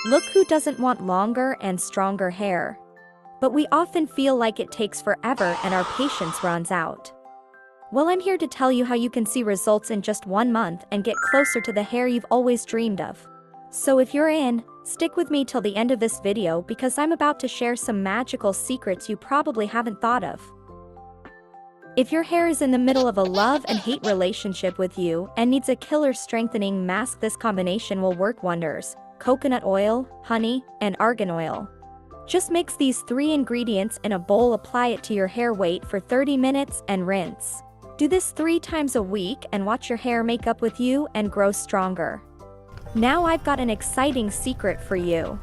Look who doesn't want longer and stronger hair. But we often feel like it takes forever and our patience runs out. Well, I'm here to tell you how you can see results in just 1 month and get closer to the hair you've always dreamed of. So if you're in, stick with me till the end of this video because I'm about to share some magical secrets you probably haven't thought of. If your hair is in the middle of a love and hate relationship with you and needs a killer strengthening mask, this combination will work wonders: coconut oil, honey, and argan oil. Just mix these 3 ingredients in a bowl, apply it to your hair, wait for 30 minutes, and rinse. Do this 3 times a week and watch your hair make up with you and grow stronger. Now I've got an exciting secret for you.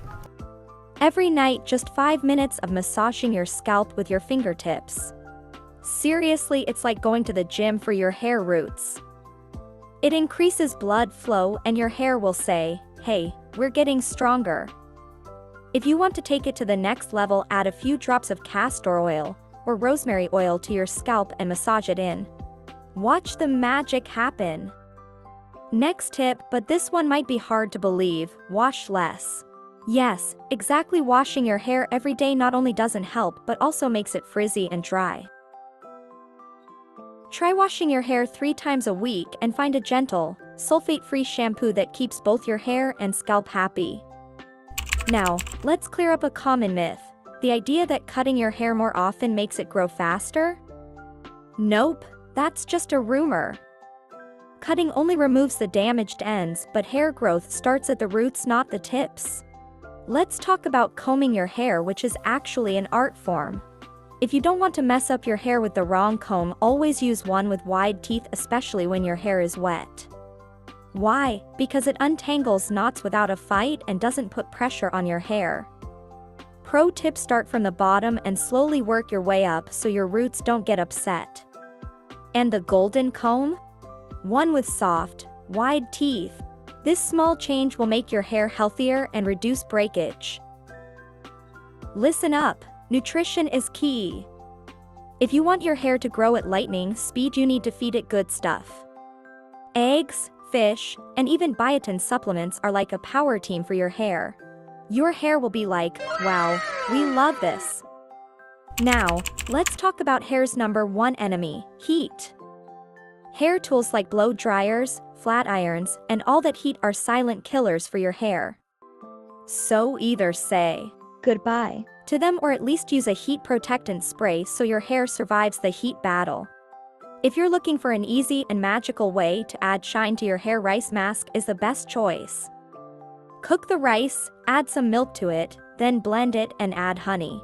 Every night, just 5 minutes of massaging your scalp with your fingertips. Seriously, it's like going to the gym for your hair roots. It increases blood flow and your hair will say, "Hey, we're getting stronger." If you want to take it to the next level, add a few drops of castor oil or rosemary oil to your scalp and massage it in. Watch the magic happen. Next tip, but this one might be hard to believe: wash less. Yes, exactly, washing your hair every day not only doesn't help but also makes it frizzy and dry. Try washing your hair 3 times a week and find a gentle, sulfate-free shampoo that keeps both your hair and scalp happy. Now, let's clear up a common myth: the idea that cutting your hair more often makes it grow faster. Nope, that's just a rumor. Cutting only removes the damaged ends, but hair growth starts at the roots, not the tips. Let's talk about combing your hair, which is actually an art form. If you don't want to mess up your hair with the wrong comb, always use one with wide teeth, especially when your hair is wet. Why? Because it untangles knots without a fight and doesn't put pressure on your hair. Pro tip: start from the bottom and slowly work your way up so your roots don't get upset. And the golden comb? One with soft, wide teeth. This small change will make your hair healthier and reduce breakage. Listen up, nutrition is key. If you want your hair to grow at lightning speed, you need to feed it good stuff. Eggs, fish, and even biotin supplements are like a power team for your hair. Your hair will be like, "Wow, we love this." Now, let's talk about hair's #1 enemy: heat. Hair tools like blow dryers, flat irons, and all that heat are silent killers for your hair. So either say goodbye to them or at least use a heat protectant spray so your hair survives the heat battle. If you're looking for an easy and magical way to add shine to your hair, rice mask is the best choice. Cook the rice, add some milk to it, then blend it and add honey.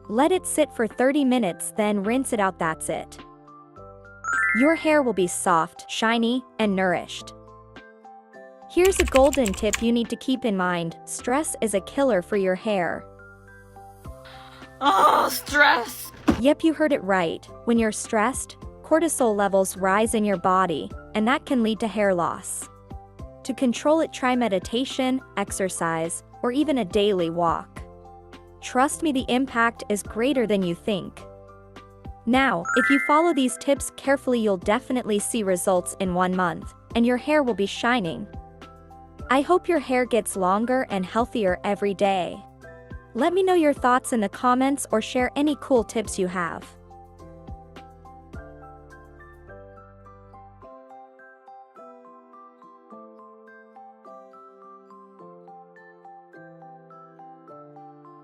Let it sit for 30 minutes, then rinse it out. That's it. Your hair will be soft, shiny, and nourished. Here's a golden tip you need to keep in mind: stress is a killer for your hair. Oh, stress! Yep, you heard it right. When you're stressed, cortisol levels rise in your body, and that can lead to hair loss. To control it, try meditation, exercise, or even a daily walk. Trust me, the impact is greater than you think. Now, if you follow these tips carefully, you'll definitely see results in 1 month, and your hair will be shining. I hope your hair gets longer and healthier every day. Let me know your thoughts in the comments or share any cool tips you have.